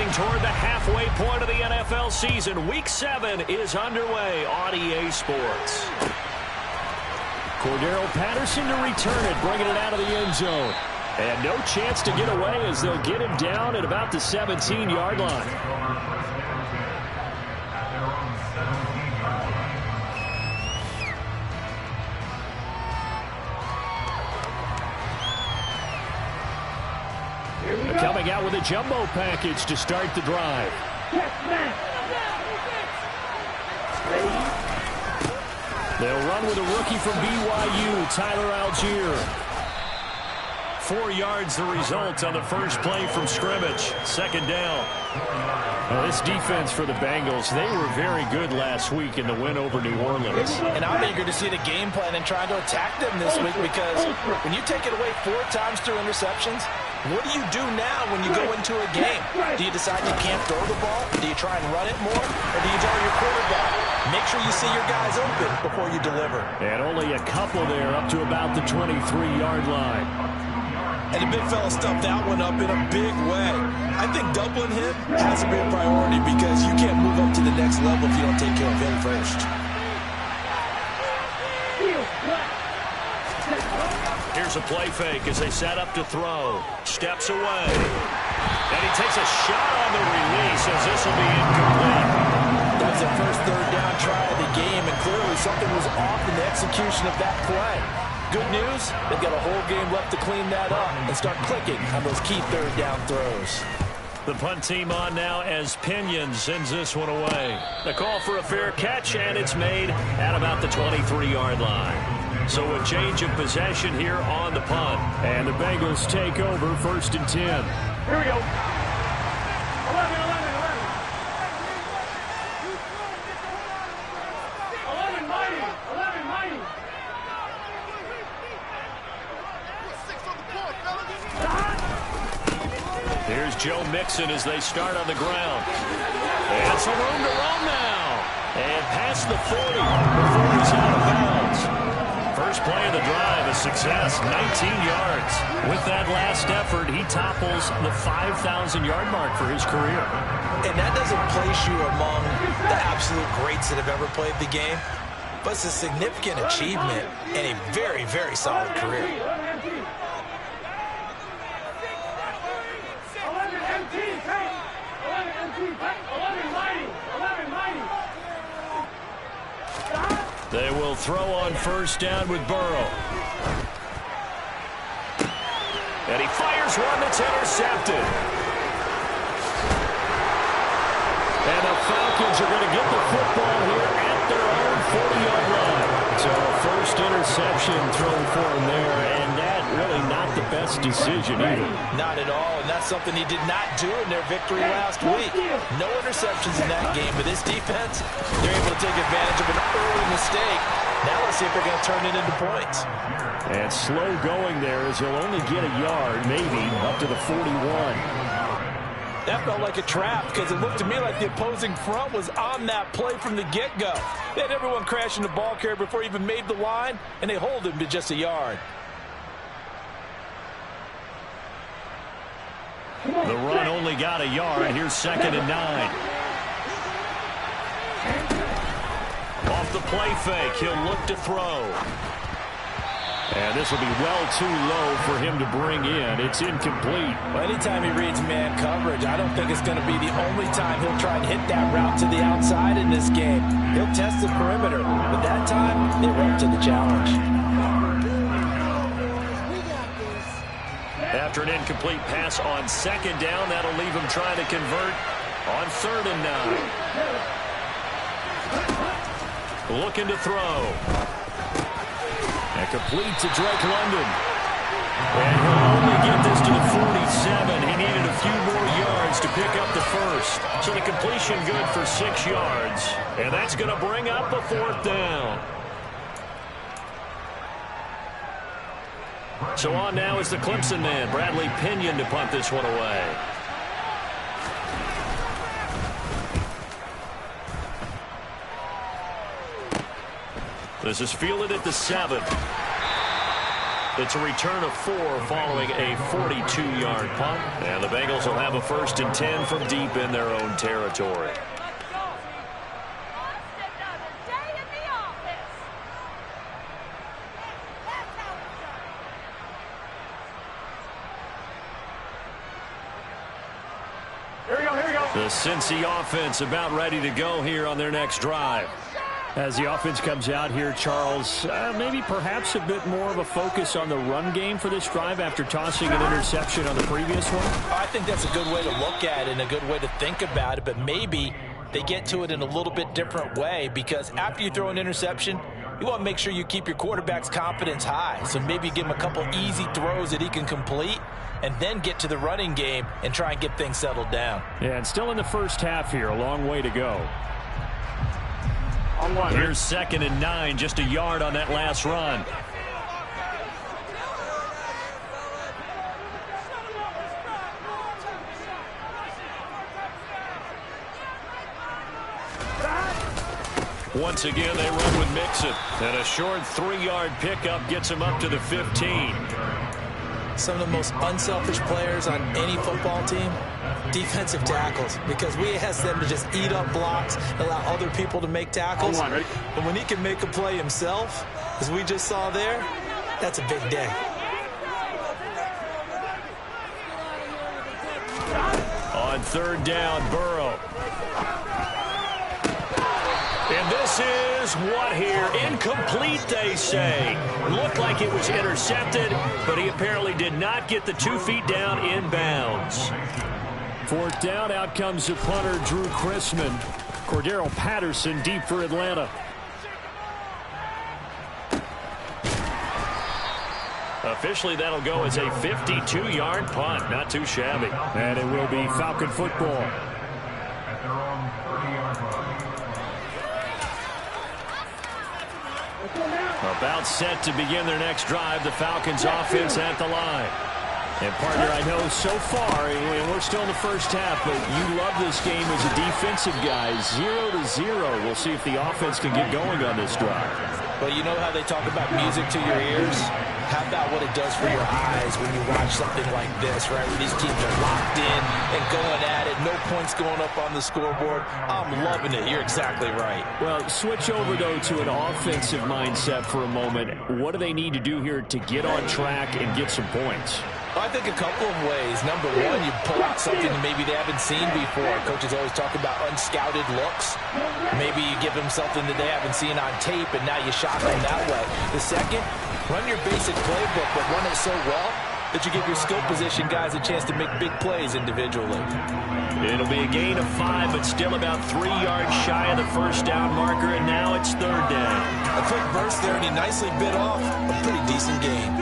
Marching toward the halfway point of the NFL season, Week 7 is underway on EA Sports. Cordero Patterson to return it, bringing it out of the end zone. And no chance to get away as they'll get him down at about the 17-yard line. Coming out with a jumbo package to start the drive. They'll run with a rookie from BYU, Tyler Algier. 4 yards the result on the first play from scrimmage. Second down. Well, this defense for the Bengals, they were very good last week in the win over New Orleans. And I'm eager to see the game plan and trying to attack them this week, because when you take it away 4 times through interceptions, what do you do now when you go into a game? Do you decide you can't throw the ball? Do you try and run it more? Or do you tell your quarterback, make sure you see your guys open before you deliver? And only a couple there up to about the 23-yard line. And the big fella stuffed that one up in a big way. I think doubling him has to be a priority, because you can't move up to the next level if you don't take care of him first. Here's a play fake as they set up to throw. Steps away. And he takes a shot on the release as this will be incomplete. That was the first third down try of the game, and clearly something was off in the execution of that play. Good news, they've got a whole game left to clean that up and start clicking on those key third down throws. The punt team on now as Pinion sends this one away. The call for a fair catch, and it's made at about the 23-yard line. So a change of possession here on the punt. And the Bengals take over 1st and 10. Here we go. 11. Here's Joe Mixon as they start on the ground. And some room to run now. And past the 40 before he's out of bounds. First play of the drive, a success, 19 yards. With that last effort, he topples the 5,000-yard mark for his career. And that doesn't place you among the absolute greats that have ever played the game, but it's a significant achievement and a very, very solid career. They will throw on first down with Burrow. And he fires one that's intercepted. And the Falcons are going to get the football here at their own 40-yard line. So first interception thrown for him there, and that really not the best decision either. Not at all, and that's something he did not do in their victory last week. No interceptions in that game, but this defense, they're able to take advantage of an early mistake. Now let's see if they're going to turn it into points. And slow going there as he'll only get a yard, maybe up to the 41. That felt like a trap, because it looked to me like the opposing front was on that play from the get-go. They had everyone crashing the ball carrier before he even made the line, and they hold him to just a yard. The run only got a yard. Here's 2nd and 9. Off the play fake, he'll look to throw. And this will be well too low for him to bring in. It's incomplete. Well, anytime he reads man coverage, I don't think it's going to be the only time he'll try and hit that route to the outside in this game. He'll test the perimeter, but that time, they were up to the challenge. After an incomplete pass on 2nd down, that'll leave him trying to convert on 3rd and 9. Looking to throw. And complete to Drake London. And he'll only get this to the 47. He needed a few more yards to pick up the first. So the completion good for 6 yards. And that's going to bring up a 4th down. So on now is the Clemson man, Bradley Pinion, to punt this one away. This is fielded at the 7. It's a return of 4 following a 42-yard punt. And the Bengals will have a 1st and 10 from deep in their own territory. The Cincy offense about ready to go here on their next drive. As the offense comes out here, Charles, maybe perhaps a bit more of a focus on the run game for this drive after tossing an interception on the previous one? I think that's a good way to look at it and a good way to think about it, but maybe they get to it in a little bit different way, because after you throw an interception, you want to make sure you keep your quarterback's confidence high. So maybe give him a couple easy throws that he can complete, and then get to the running game and try and get things settled down. Yeah, and still in the first half here, a long way to go. Here's 2nd and 9, just a yard on that last run. Once again, they run with Mixon. And a short 3-yard pickup gets him up to the 15. Some of the most unselfish players on any football team, defensive tackles, because we ask them to just eat up blocks, allow other people to make tackles. But when he can make a play himself, as we just saw there, that's a big day. On 3rd down, Burrow. And this is what here? Incomplete, they say. Looked like it was intercepted, but he apparently did not get the 2 feet down in bounds. 4th down, out comes the punter, Drew Chrisman. Cordero Patterson deep for Atlanta. Officially, that'll go as a 52-yard punt. Not too shabby. And it will be Falcon football. About set to begin their next drive, the Falcons offense at the line. And, partner, I know so far, and we're still in the first half, but you love this game as a defensive guy. 0-0. We'll see if the offense can get going on this drive. Well, you know how they talk about music to your ears? How about what it does for your eyes when you watch something like this, right? Where these teams are locked in and going at it. No points going up on the scoreboard. I'm loving it. You're exactly right. Well, switch over, though, to an offensive mindset for a moment. What do they need to do here to get on track and get some points? Well, I think a couple of ways. Number one, you pull out something that maybe they haven't seen before. Coaches always talk about unscouted looks. Maybe you give them something that they haven't seen on tape, and now you shock them that way. The second, run your basic playbook, but run it so well that you give your skill position guys a chance to make big plays individually. It'll be a gain of 5, but still about 3 yards shy of the first down marker, and now it's 3rd down. A quick burst there, and he nicely bit off a pretty decent gain.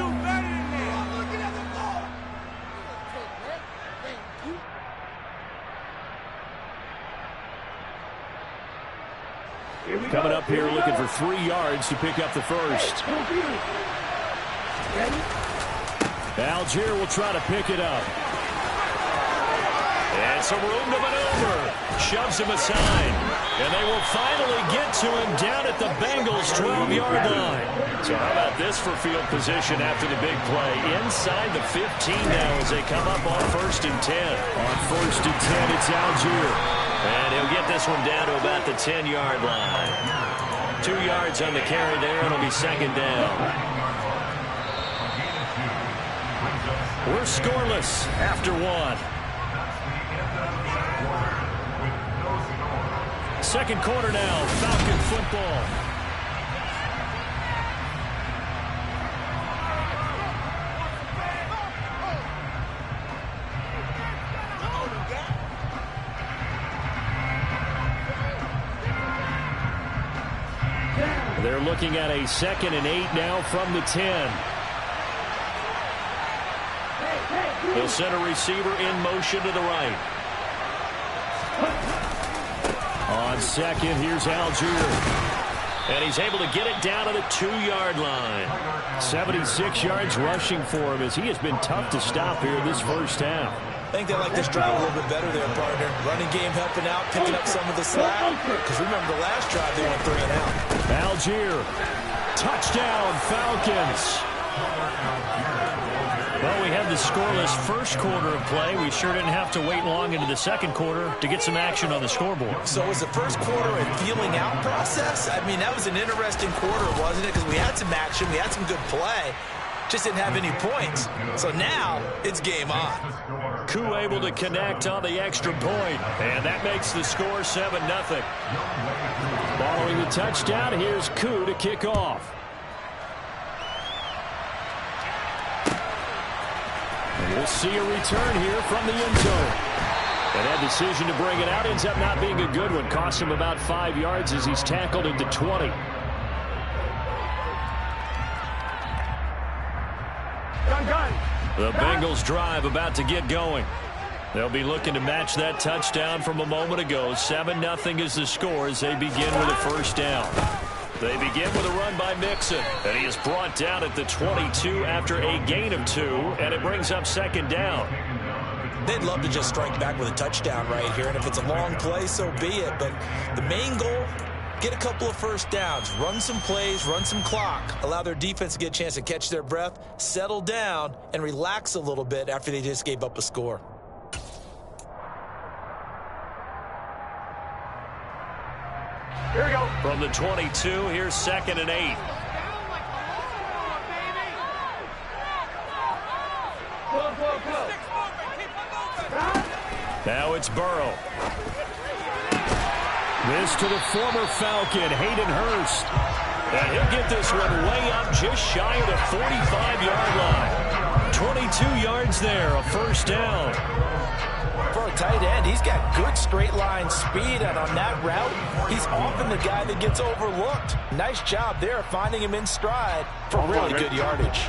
Coming up here looking for 3 yards to pick up the first. Algier will try to pick it up. And some room to maneuver. Shoves him aside. And they will finally get to him down at the Bengals' 12-yard line. So how about this for field position after the big play? Inside the 15 now as they come up on 1st and 10. On 1st and 10, it's Algier. And he'll get this one down to about the 10-yard line. 2 yards on the carry there, and it'll be 2nd down. We're scoreless after 1. 2nd quarter now, Falcon football. They're looking at a 2nd and 8 now from the 10. They'll send a receiver in motion to the right. On 2nd, here's Algier. And he's able to get it down to the 2-yard line. 76 yards rushing for him as he has been tough to stop here this first half. I think they like this drive a little bit better there, partner. Running game helping out, picking up some of the slack. Because remember the last drive, they went 3 and out. Algier. Touchdown, Falcons. Well, we had the scoreless first quarter of play. We sure didn't have to wait long into the second quarter to get some action on the scoreboard. So was the first quarter a feeling out process? I mean, that was an interesting quarter, wasn't it? Because we had some action, we had some good play, just didn't have any points. So now it's game on. Koo able to connect on the extra point, and that makes the score 7-0. Following the touchdown, here's Koo to kick off. And we'll see a return here from the end zone. And that decision to bring it out ends up not being a good one. Costs him about 5 yards as he's tackled into 20. The Bengals drive about to get going. They'll be looking to match that touchdown from a moment ago. 7-0 is the score as they begin with a first down. They begin with a run by Mixon, and he is brought down at the 22 after a gain of 2, and it brings up second down. They'd love to just strike back with a touchdown right here, and if it's a long play, so be it. But the main goal, get a couple of first downs, run some plays, run some clock, allow their defense to get a chance to catch their breath, settle down, and relax a little bit after they just gave up a score. Here we go. From the 22, here's 2nd and 8. Now it's Burrow. This to the former Falcon, Hayden Hurst. And he'll get this one way up just shy of the 45-yard line. 22 yards there, a first down. For a tight end, he's got good straight line speed, and on that route, he's often the guy that gets overlooked. Nice job there finding him in stride for really good yardage.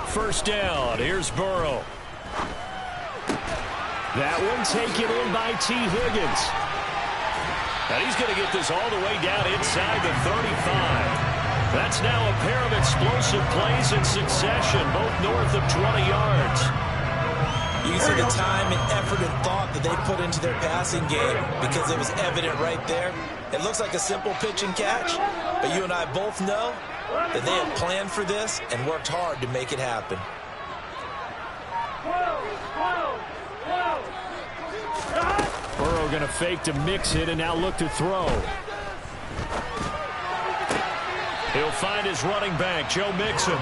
First down, here's Burrow. That one taken in by T. Higgins. And he's going to get this all the way down inside the 35. That's now a pair of explosive plays in succession, both north of 20 yards. You can see the time and effort and thought that they put into their passing game because it was evident right there. It looks like a simple pitch and catch, but you and I both know that they had planned for this and worked hard to make it happen. Burrow going to fake to mix it and now look to throw. He'll find his running back, Joe Mixon.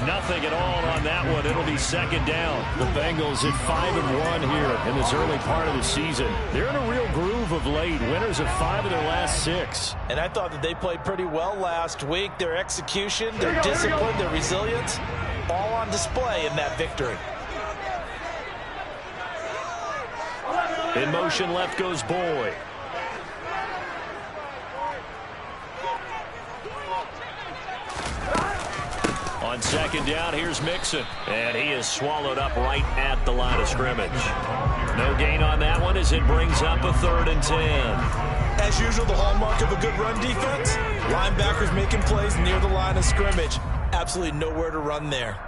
Nothing at all on that one. It'll be second down. The Bengals at 5-1 here in this early part of the season. They're in a real groove of late. Winners of 5 of their last 6. And I thought that they played pretty well last week. Their execution, their discipline, their resilience, all on display in that victory. In motion left goes Boyd. On second down, here's Mixon. And he is swallowed up right at the line of scrimmage. No gain on that one as it brings up a 3rd and 10. As usual, the hallmark of a good run defense, linebackers making plays near the line of scrimmage. Absolutely nowhere to run there.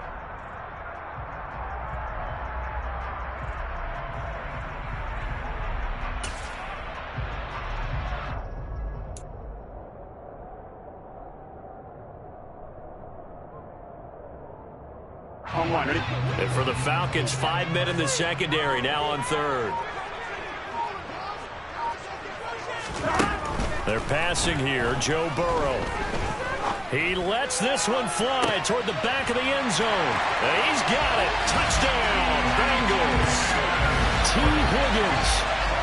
And for the Falcons, 5 men in the secondary, now on 3rd. They're passing here, Joe Burrow. He lets this one fly toward the back of the end zone. And he's got it. Touchdown, Bengals. T. Higgins,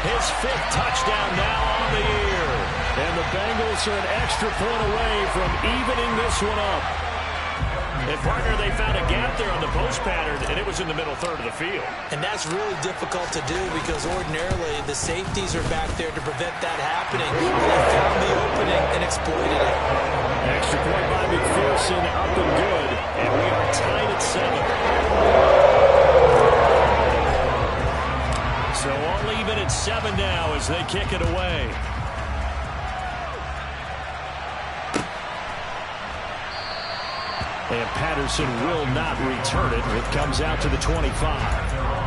his 5th touchdown now on the year. And the Bengals are an extra point away from evening this one up. And, partner, they found a gap there on the post pattern, and it was in the middle 3rd of the field. And that's really difficult to do because ordinarily the safeties are back there to prevent that happening. And they found the opening and exploited it. Extra point by McPherson, up and good. And we are tied at 7. So all even at 7 now as they kick it away. And Patterson will not return it. It comes out to the 25.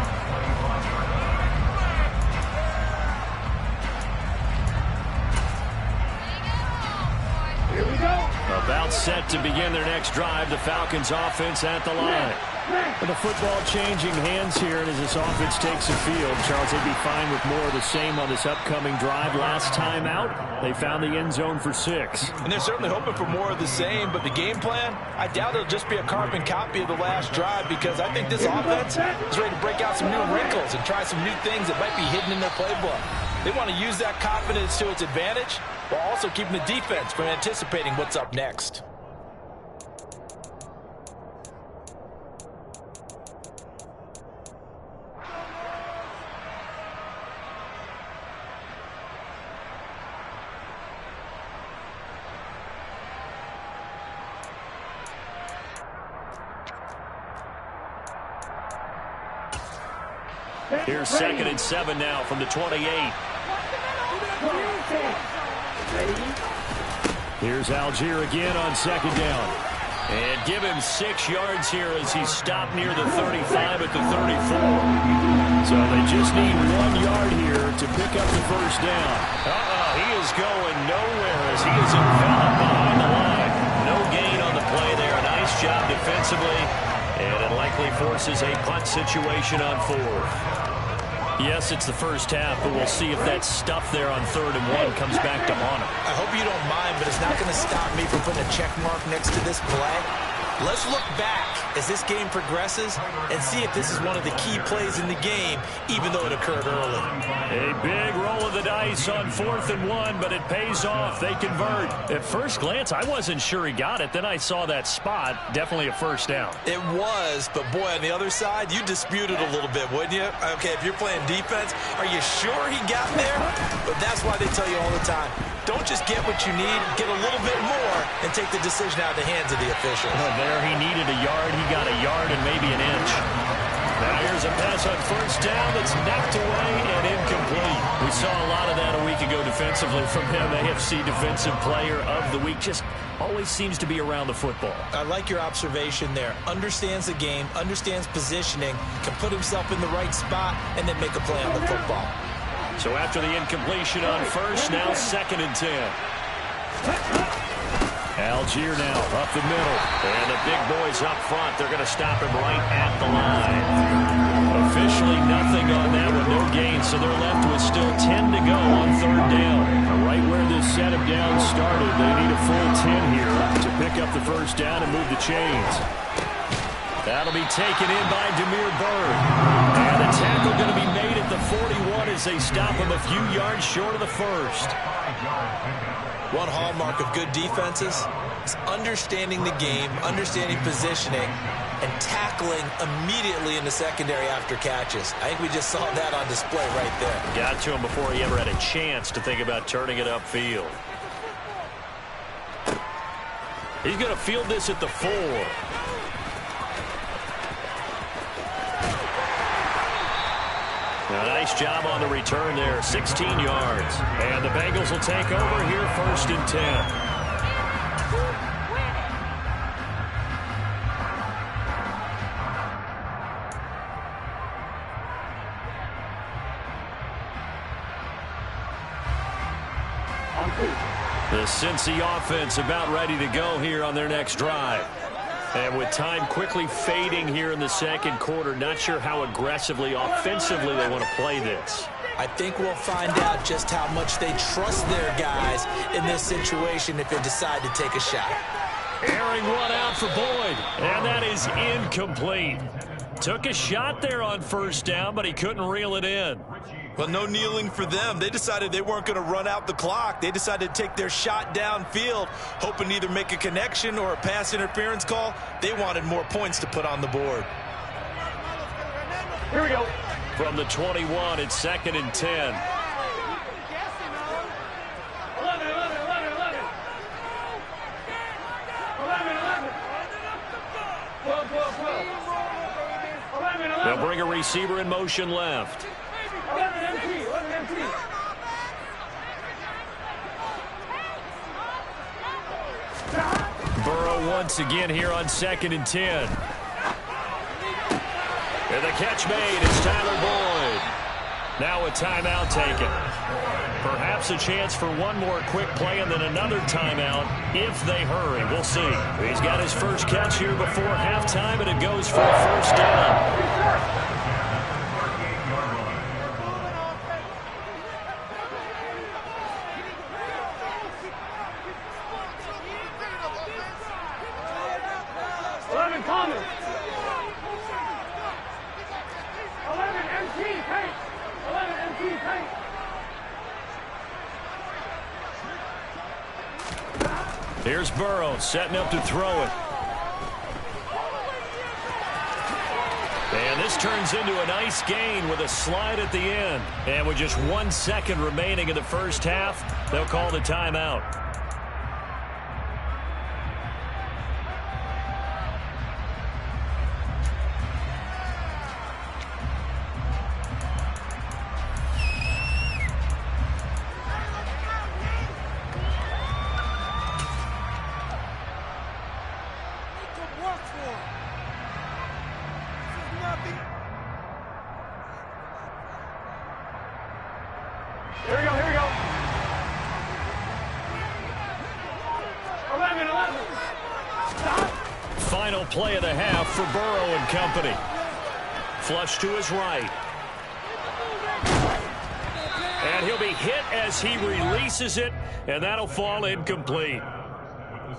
About set to begin their next drive. The Falcons offense at the line. And the football changing hands here, and as this offense takes the field, Charles, they'd be fine with more of the same on this upcoming drive. Last time out, they found the end zone for 6. And they're certainly hoping for more of the same, but the game plan, I doubt it'll just be a carbon copy of the last drive, because I think this offense is ready to break out some new wrinkles and try some new things that might be hidden in their playbook. They want to use that confidence to its advantage, while also keeping the defense from anticipating what's up next. Here's 2nd and 7 now from the 28. Here's Algier again on 2nd down. And give him 6 yards here as he's stopped near the 35 at the 34. So they just need 1 yard here to pick up the first down. He is going nowhere as he is enveloped behind the line. No gain on the play there. Nice job defensively. And it likely forces a punt situation on 4th. Yes, it's the first half, but we'll see if that stuff there on 3rd and 1 comes back to haunt him. I hope you don't mind, but it's not going to stop me from putting a check mark next to this play. Let's look back as this game progresses and see if this is one of the key plays in the game, even though it occurred early. A big roll of the dice on 4th and 1, but it pays off. They convert. At first glance, I wasn't sure he got it. Then I saw that spot. Definitely a first down. It was, but boy, on the other side, you dispute it a little bit, wouldn't you? Okay, if you're playing defense, are you sure he got there? But that's why they tell you all the time, don't just get what you need, get a little bit more, and take the decision out of the hands of the official. Well, there he needed a yard. He got a yard and maybe an inch. Now here's a pass on 1st down that's knocked away and incomplete. We saw a lot of that a week ago defensively from him. AFC Defensive Player of the Week. Just always seems to be around the football. I like your observation there. Understands the game, understands positioning, can put himself in the right spot, and then make a play on the football. So after the incompletion on 1st, now 2nd and 10. Algier now up the middle. And the big boys up front. They're going to stop him right at the line. Officially nothing on that one. No gain. So they're left with still 10 to go on 3rd down. Right where this set of downs started. They need a full 10 here to pick up the first down and move the chains. That'll be taken in by Demir Bird. And the tackle going to be made at the 41 as they stop him a few yards short of the first. One hallmark of good defenses is understanding the game, understanding positioning, and tackling immediately in the secondary after catches. I think we just saw that on display right there. Got to him before he ever had a chance to think about turning it upfield. He's going to field this at the 4. A nice job on the return there, 16 yards. And the Bengals will take over here 1st and 10. The Cincy offense about ready to go here on their next drive. And with time quickly fading here in the 2nd quarter, not sure how aggressively, offensively they want to play this. I think we'll find out just how much they trust their guys in this situation if they decide to take a shot. Airing one out for Boyd, and that is incomplete. Took a shot there on 1st down, but he couldn't reel it in. Well, no kneeling for them. They decided they weren't going to run out the clock. They decided to take their shot downfield, hoping to either make a connection or a pass interference call. They wanted more points to put on the board. Here we go. From the 21, it's 2nd and 10. They'll bring a receiver in motion left. Burrow once again here on 2nd and 10. And the catch made is Tyler Boyd. Now a timeout taken. Perhaps a chance for one more quick play and then another timeout if they hurry. We'll see. He's got his first catch here before halftime, and it goes for a first down. Here's Burrow setting up to throw it. And this turns into a nice gain with a slide at the end. And with just 1 second remaining in the first half, they'll call the timeout. Here we go. 11. Stop. Final play of the half for Burrow and company. Flush to his right. And he'll be hit as he releases it, and that'll fall incomplete.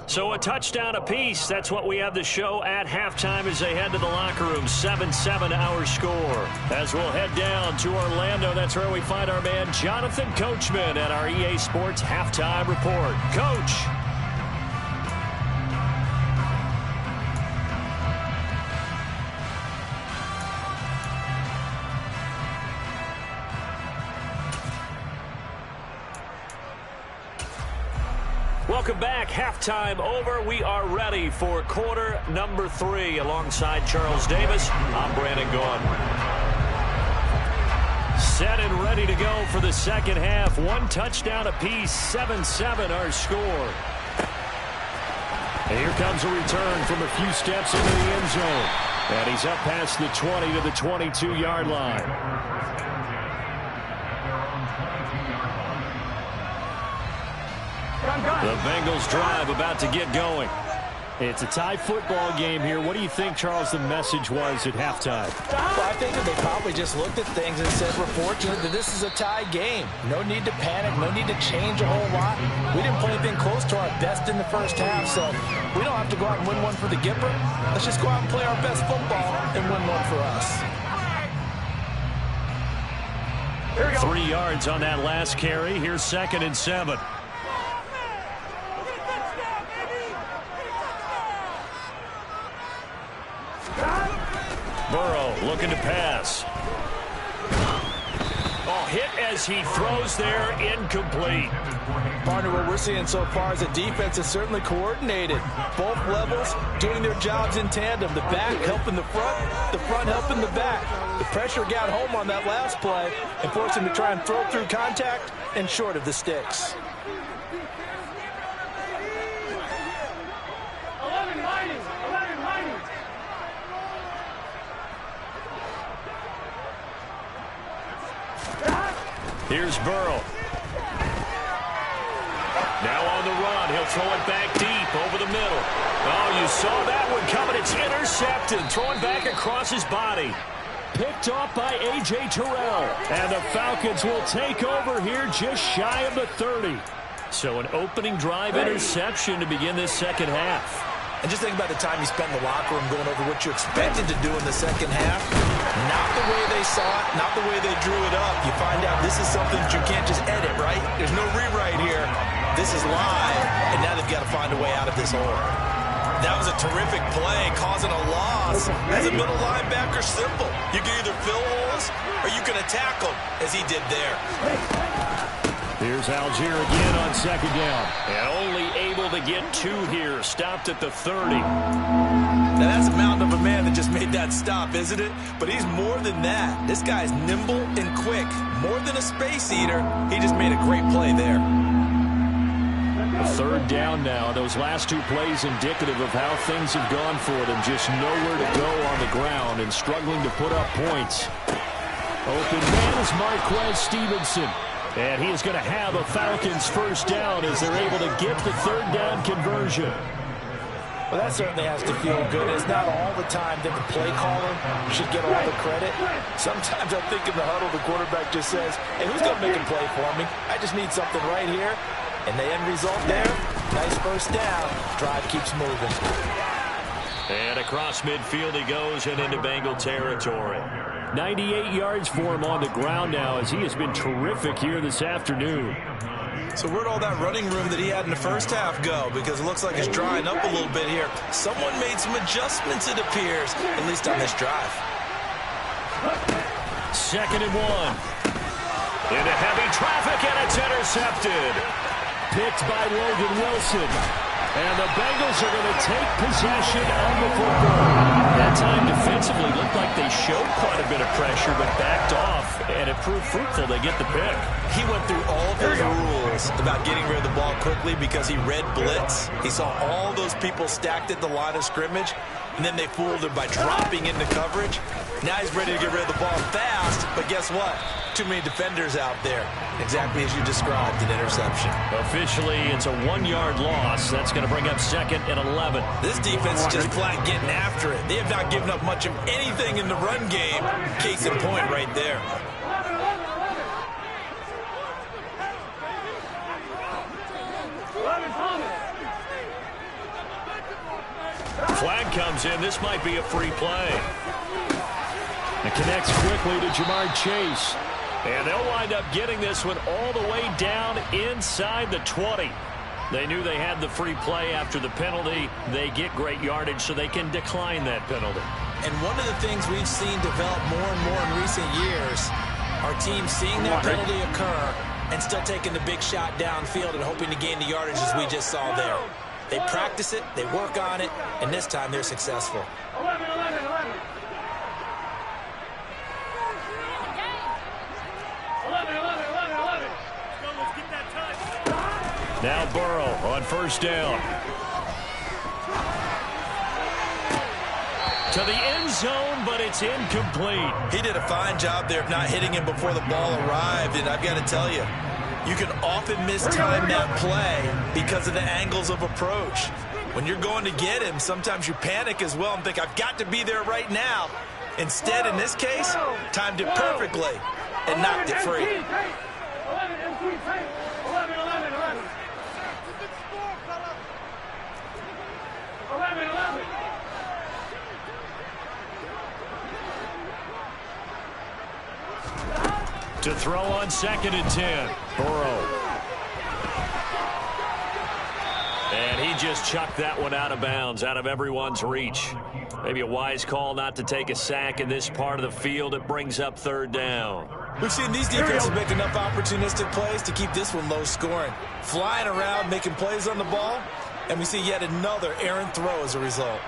So a touchdown apiece. That's what we have to show at halftime as they head to the locker room. 7-7 our score. As we'll head down to Orlando, that's where we find our man Jonathan Coachman at our EA Sports Halftime Report. Coach. Welcome back. Halftime over. We are ready for quarter number 3. Alongside Charles Davis, I'm Brandon Gaughan. Set and ready to go for the second half. 1 touchdown apiece. 7-7 our score. And here comes a return from a few steps into the end zone. And he's up past the 20 to the 22-yard line. The Bengals drive about to get going. It's a tie football game here. What do you think, Charles, the message was at halftime? Well, I think that they probably just looked at things and said, we're fortunate that this is a tie game. No need to panic. No need to change a whole lot. We didn't play anything close to our best in the first half, so we don't have to go out and win one for the Gipper. Let's just go out and play our best football and win one for us. 3 yards on that last carry. Here's 2nd and 7. Burrow looking to pass. Oh, hit as he throws there, incomplete. Partner, what we're seeing so far is the defense is certainly coordinated. Both levels doing their jobs in tandem. The back helping the front helping the back. The pressure got home on that last play and forced him to try and throw through contact and short of the sticks. Here's Burrow. Now on the run. He'll throw it back deep over the middle. Oh, you saw that one coming. It's intercepted. Throwing back across his body. Picked off by A.J. Terrell. And the Falcons will take over here just shy of the 30. So an opening drive interception to begin this second half. And just think about the time you spent in the locker room going over what you expected to do in the second half. Not the way they saw it, not the way they drew it up. You find out this is something that you can't just edit, right? There's no rewrite here. This is live, and now they've got to find a way out of this hole. That was a terrific play, causing a loss. As a middle linebacker, simple. You can either fill holes or you can attack them, as he did there. Here's Algier again on 2nd down. And only able to get 2 here. Stopped at the 30. Now that's a mountain of a man that just made that stop, isn't it? But he's more than that. This guy's nimble and quick. More than a space eater. He just made a great play there. Third down now. Those last two plays indicative of how things have gone for them. Just nowhere to go on the ground and struggling to put up points. Open man is Marquez Stevenson. And he is going to have a Falcons first down as they're able to get the third down conversion. Well, that certainly has to feel good. It's not all the time that the play caller should get all the credit. Sometimes I think in the huddle, the quarterback just says, hey, who's going to make a play for me? I just need something right here. And the end result there, nice first down. Drive keeps moving. And across midfield he goes and into Bengal territory. 98 yards for him on the ground now as he has been terrific here this afternoon. So where'd all that running room that he had in the first half go? Because it looks like it's drying up a little bit here. Someone made some adjustments, it appears, at least on this drive. 2nd and 1. Into heavy traffic, and it's intercepted. Picked by Logan Wilson. And the Bengals are going to take possession of the football. That time defensively looked like they showed quite a bit of pressure, but backed off, and it proved fruitful. They get the pick. He went through all of his rules about getting rid of the ball quickly because he read blitz. He saw all those people stacked at the line of scrimmage, and then they fooled him by dropping into coverage. Now he's ready to get rid of the ball fast, but guess what? Too many defenders out there. Exactly as you described, an interception. Officially, it's a 1-yard loss. That's going to bring up 2nd and 11. This defense is just flat getting after it. They have not given up much of anything in the run game. Case in point right there. Flag comes in. This might be a free play. It connects quickly to Jamar Chase. And they'll wind up getting this one all the way down inside the 20. They knew they had the free play after the penalty. They get great yardage, so they can decline that penalty. And one of the things we've seen develop more and more in recent years, our team seeing that penalty occur and still taking the big shot downfield and hoping to gain the yardage as we just saw there. They practice it, they work on it, and this time they're successful. 11. Now Burrow on first down. To the end zone, but it's incomplete. He did a fine job there of not hitting him before the ball arrived, and I've got to tell you, you can often mistime that play because of the angles of approach. When you're going to get him, sometimes you panic as well and think, I've got to be there right now. Instead, in this case, timed it perfectly and knocked it free. 11. To throw on 2nd and 10. Burrow. And he just chucked that one out of bounds, out of everyone's reach. Maybe a wise call not to take a sack in this part of the field. It brings up 3rd down. We've seen these defenses make enough opportunistic plays to keep this one low scoring. Flying around, making plays on the ball, and we see yet another errant throw as a result.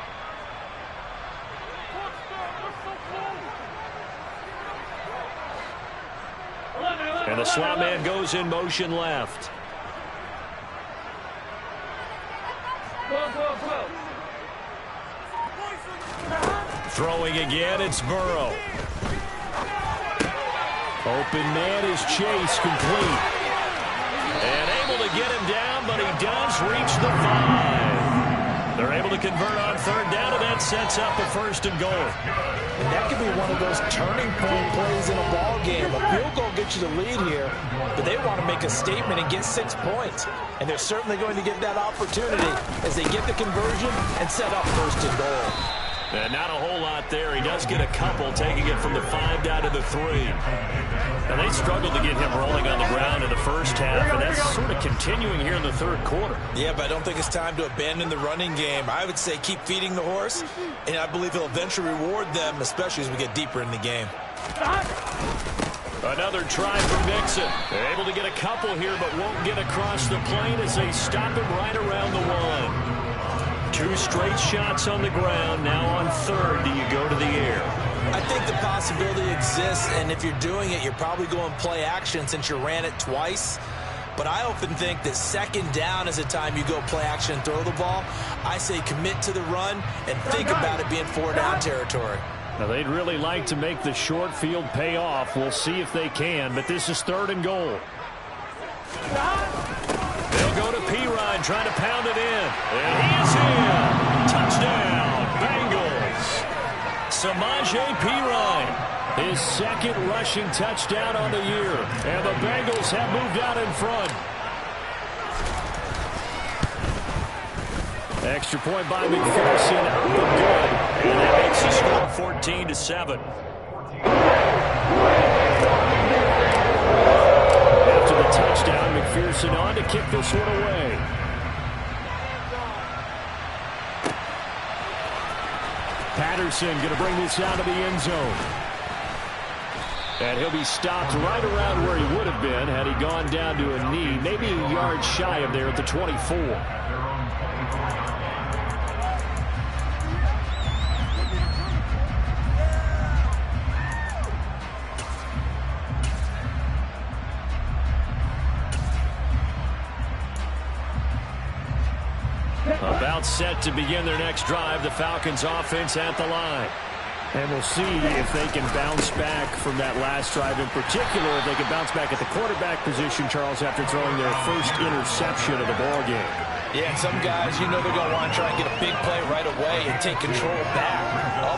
And the slot man goes in motion left. Throwing again, it's Burrow. Open man is Chase, complete. And able to get him down, but he does reach the 5. They're able to convert on 3rd down, and that sets up a 1st and goal. And that could be one of those turning point plays in a ball game. A field goal gets you the lead here, but they want to make a statement and get 6 points. And they're certainly going to get that opportunity as they get the conversion and set up 1st and goal. And not a whole lot there. He does get a couple, taking it from the 5 down to the 3. And they struggled to get him rolling on the ground in the first half, and that's sort of continuing here in the 3rd quarter. Yeah, but I don't think it's time to abandon the running game. I would say keep feeding the horse, and I believe he'll eventually reward them, especially as we get deeper in the game. Another try for Mixon. They're able to get a couple here, but won't get across the plane as they stop him right around the 1. 2 straight shots on the ground. Now on 3rd, do you go to the air? I think the possibility exists, and if you're doing it, you're probably going play action since you ran it twice. but I often think that second down is a time you go play action and throw the ball. I say commit to the run and think about it being 4-down territory. Now, they'd really like to make the short field pay off. We'll see if they can, but this is 3rd and goal. They'll go to Pirine, trying to pound it in. And he is in. Touchdown, Bengals. Samaje Pirine, his 2nd rushing touchdown on the year. And the Bengals have moved out in front. Extra point by McPherson, up and good. And that makes the score 14-7. After the touchdown, McPherson on to kick this one away. Patterson going to bring this out of the end zone. And he'll be stopped right around where he would have been had he gone down to a knee, maybe a yard shy of there at the 24. About set to begin their next drive. The Falcons offense at the line. And we'll see if they can bounce back from that last drive in particular. If they can bounce back at the quarterback position, Charles, after throwing their first interception of the ballgame. Yeah, and some guys, you know they're going to want to try and get a big play right away and take control back.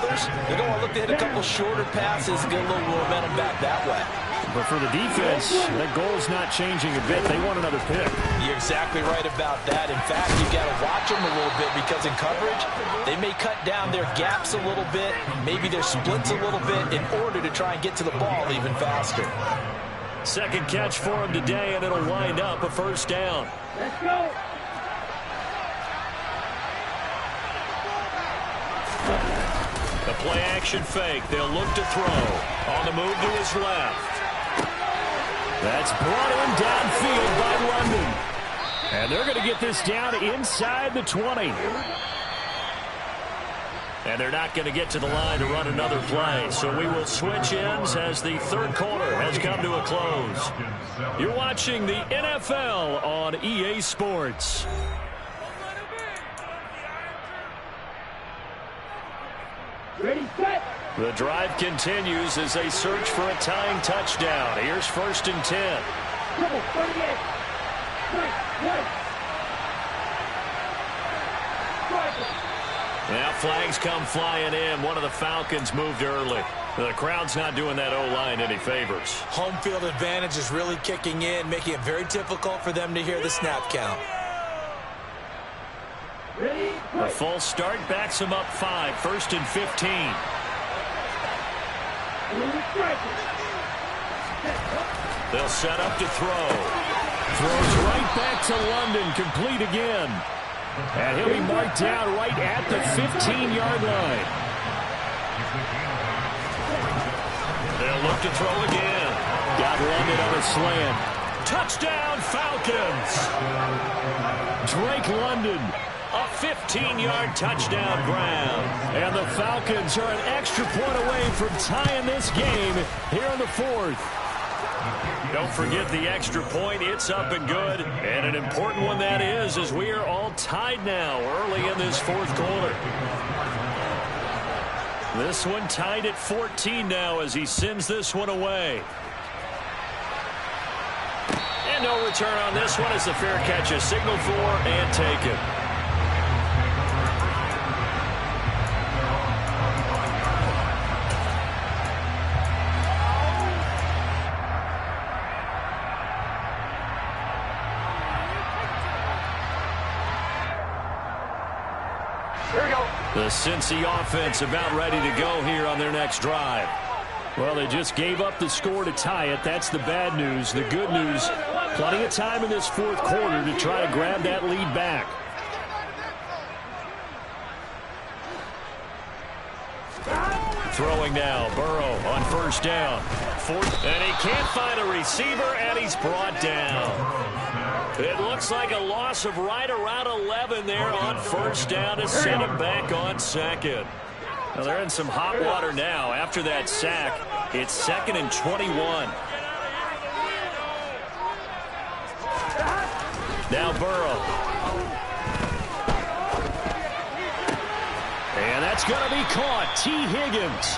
Others, they're going to look to hit a couple shorter passes and get a little momentum back that way. But for the defense, that goal's not changing a bit. They want another pick. You're exactly right about that. In fact, you've got to watch them a little bit because in coverage, they may cut down their gaps a little bit, maybe their splits a little bit in order to try and get to the ball even faster. Second catch for him today, and it'll wind up a 1st down. Let's go. The play action fake. They'll look to throw. On the move to his left. That's brought in downfield by London. And they're going to get this down inside the 20. And they're not going to get to the line to run another play. So we will switch ends as the 3rd quarter has come to a close. You're watching the NFL on EA Sports. Ready, set. The drive continues as they search for a tying touchdown. Here's 1st and 10. Triple 38. Now flags come flying in. One of the Falcons moved early. The crowd's not doing that O-line any favors. Home field advantage is really kicking in, making it very difficult for them to hear the snap count. Ready, A false start backs them up 5. 1st and 15. They'll set up to throw. Throws right back to London, complete again. And he'll be marked down right at the 15-yard line. They'll look to throw again. Got London on a slant. Touchdown, Falcons! Drake London, a 15-yard touchdown grab. And the Falcons are an extra point away from tying this game here in the 4th. Don't forget the extra point. It's up and good. And an important one that is, as we are all tied now early in this 4th quarter. This one tied at 14 now as he sends this one away. And no return on this one as the fair catch is signaled for and taken. The Cincy offense about ready to go here on their next drive. Well, they just gave up the score to tie it. That's the bad news. The good news, plenty of time in this 4th quarter to try to grab that lead back. Throwing now, Burrow on 1st down. And he can't find a receiver, and he's brought down. It looks like a loss of right around 11 there on 1st down to send him back on 2nd. Well, they're in some hot water now. After that sack, it's 2nd and 21. Now Burrow. And that's going to be caught. T. Higgins.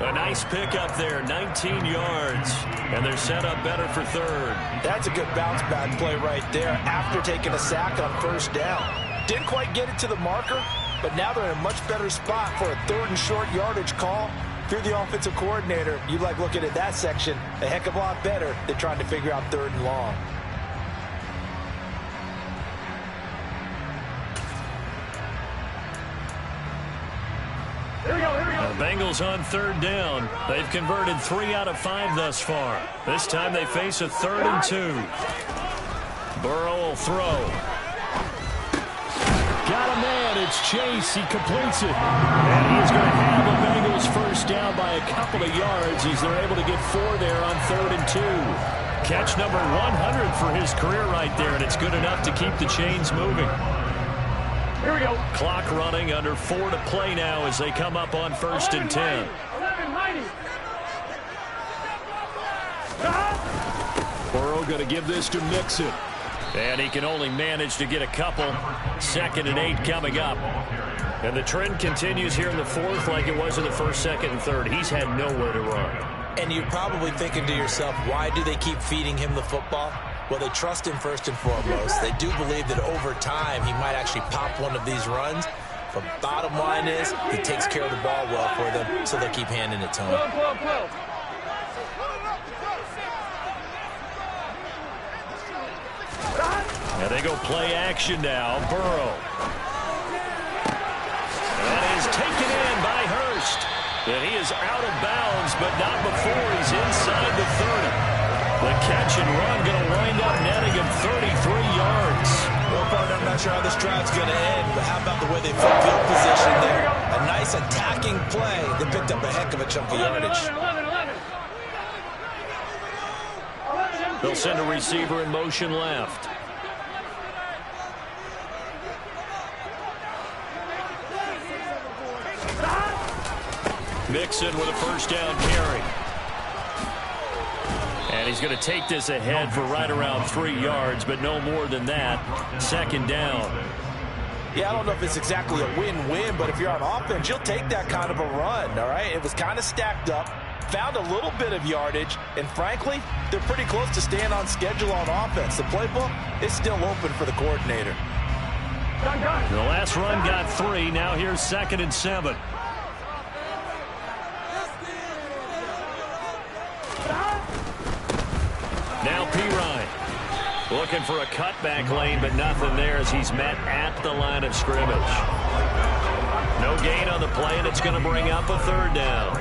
A nice pickup there, 19 yards. And they're set up better for third. That's a good bounce-back play right there after taking a sack on first down. Didn't quite get it to the marker, but now they're in a much better spot for a third and short yardage call. If you're the offensive coordinator, you like looking at that section a heck of a lot better than trying to figure out third and long. Here we go. The Bengals on third down. They've converted 3 out of 5 thus far. This time they face a 3rd and 2. Burrow will throw. Got a man. It's Chase. He completes it. And he's going to have the Bengals first down by a couple of yards as they're able to get 4 there on 3rd and 2. Catch number 100 for his career right there, and it's good enough to keep the chains moving. Here we go. Clock running, under 4 to play now as they come up on 1st and 10. 11, Burrow going to give this to Mixon. And he can only manage to get a couple. 2nd and 8 coming up. And the trend continues here in the 4th like it was in the 1st, 2nd, and 3rd. He's had nowhere to run. And you're probably thinking to yourself, why do they keep feeding him the football? Well, they trust him first and foremost. They do believe that over time he might actually pop one of these runs. But bottom line is he takes care of the ball well for them, so they'll keep handing it to him. And they go play action now. Burrow. That is taken in by Hurst. And he is out of bounds, but not before he's inside the 30. The catch and run going to wind up netting him 33 yards. Well, partner, I'm not sure how this drive's going to end, but how about the way they flip field position there? A nice attacking play that picked up a heck of a chunk of yardage. 11. They'll send a receiver in motion left. Mixon with a first down carry. And he's going to take this ahead for right around 3 yards, but no more than that. 2nd down. Yeah, I don't know if it's exactly a win-win, but if you're on offense, you'll take that kind of a run, all right? It was kind of stacked up, found a little bit of yardage, and frankly, they're pretty close to staying on schedule on offense. The playbook is still open for the coordinator. The last run got 3. Now here's 2nd and 7. Now Pirine looking for a cutback lane, but nothing there as he's met at the line of scrimmage. No gain on the play, and it's going to bring up a 3rd down.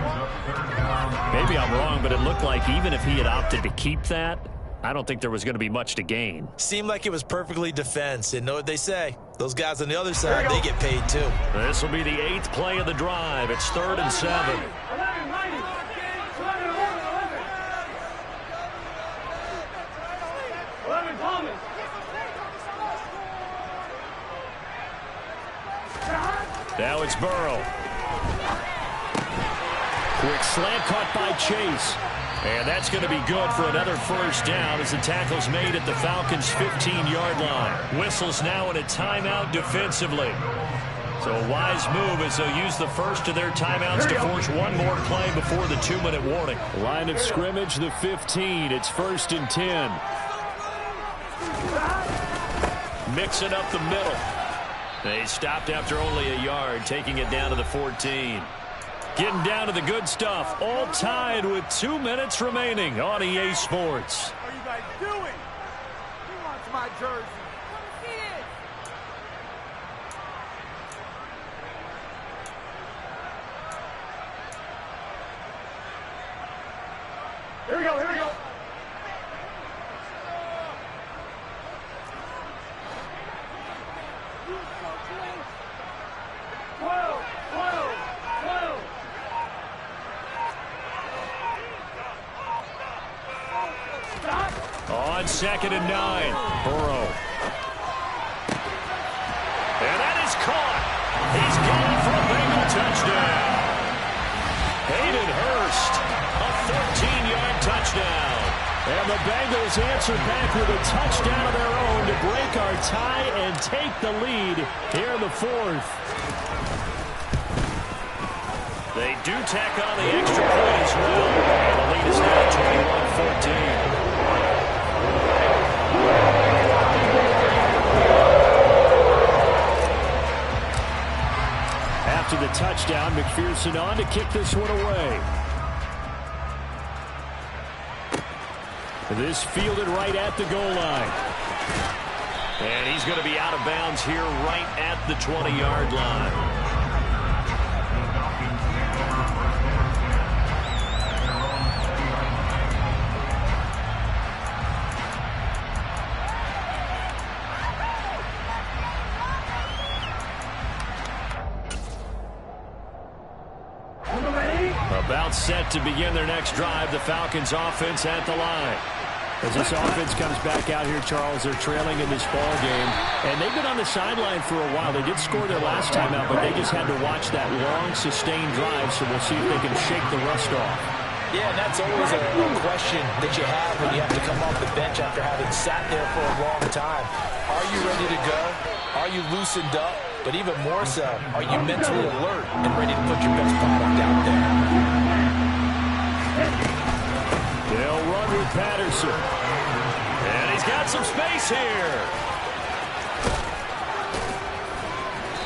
Maybe I'm wrong, but it looked like even if he had opted to keep that, I don't think there was going to be much to gain. Seemed like it was perfectly defense, and know what they say. Those guys on the other side, they get paid too. This will be the 8th play of the drive. It's 3rd and 7. Now it's Burrow. Quick slant caught by Chase. And that's going to be good for another first down as the tackle's made at the Falcons' 15-yard line. Whistles now in a timeout defensively. So a wise move as they'll use the first of their timeouts to force one more play before the 2-minute warning. Line of scrimmage, the 15. It's 1st and 10. Mixing up the middle. They stopped after only a yard, taking it down to the 14. Getting down to the good stuff, all tied with 2 minutes remaining on EA Sports. What are you guys doing? Who wants my jersey? Here we go, here we go. On 2nd and 9, Burrow. And that is caught. He's gone for a Bengal touchdown. Hayden Hurst, a 14-yard touchdown. And the Bengals answer back with a touchdown of their own to break our tie and take the lead here in the fourth. They do tack on the extra point as well. And the lead is now 21-14. After the touchdown, McPherson on to kick this one away. This fielded right at the goal line. And he's going to be out of bounds here right at the 20-yard line. About set to begin their next drive, the Falcons offense at the line. As this offense comes back out here, Charles, they're trailing in this ball game. And they've been on the sideline for a while. They did score their last time out, but they just had to watch that long, sustained drive, so we'll see if they can shake the rust off. Yeah, and that's always a question that you have when you have to come off the bench after having sat there for a long time. Are you ready to go? Are you loosened up? But even more so, are you mentally alert and ready to put your best product out there? They'll run with Patterson. And he's got some space here.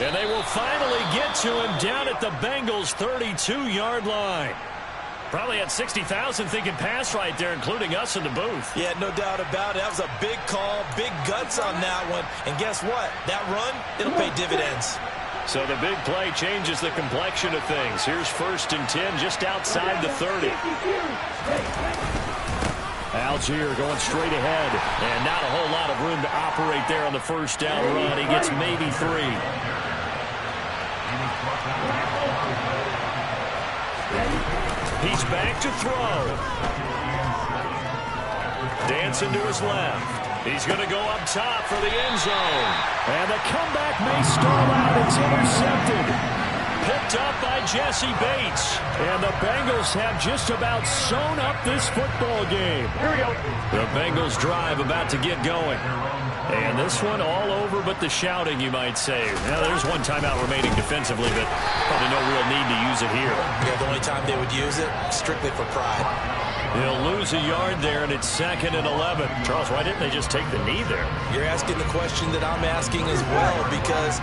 And they will finally get to him down at the Bengals' 32-yard line. Probably had 60,000 thinking pass right there, including us in the booth. Yeah, no doubt about it. That was a big call, big guts on that one. And guess what? That run, it'll pay dividends. So the big play changes the complexion of things. Here's 1st and 10 just outside the 30. Algier going straight ahead. And not a whole lot of room to operate there on the first down run. He gets maybe 3. He's back to throw. Dancing to his left. He's going to go up top for the end zone. And the comeback may stall out. It's intercepted. Picked up by Jesse Bates. And the Bengals have just about sewn up this football game. Here we go. The Bengals drive about to get going. And this one all over but the shouting, you might say. Now, there's one timeout remaining defensively, but probably no real need to use it here. Yeah, the only time they would use it, strictly for pride. They'll lose a yard there, and it's 2nd and 11. Charles, why didn't they just take the knee there? You're asking the question that I'm asking as well, because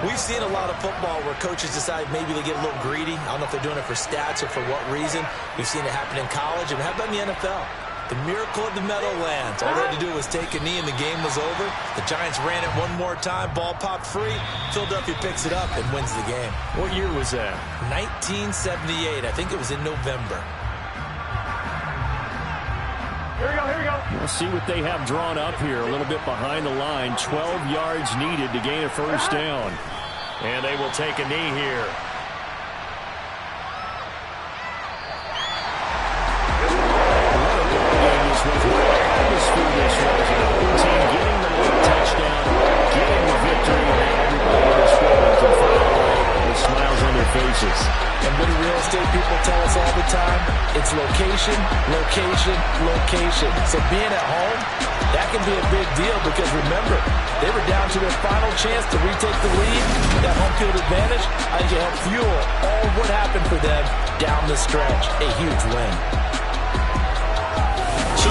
we've seen a lot of football where coaches decide maybe they get a little greedy. I don't know if they're doing it for stats or for what reason. We've seen it happen in college, and how about in the NFL? The miracle of the Meadowlands. All they had to do was take a knee and the game was over. The Giants ran it one more time. Ball popped free. Philadelphia picks it up and wins the game. What year was that? 1978. I think it was in November. Here we go, here we go. We'll see what they have drawn up here. A little bit behind the line. 12 yards needed to gain a first down. And they will take a knee here. And what do real estate people tell us all the time? It's location, location, location. So being at home, that can be a big deal because remember, they were down to their final chance to retake the lead. That home field advantage, I think it helped fuel all what happened for them down the stretch. A huge win.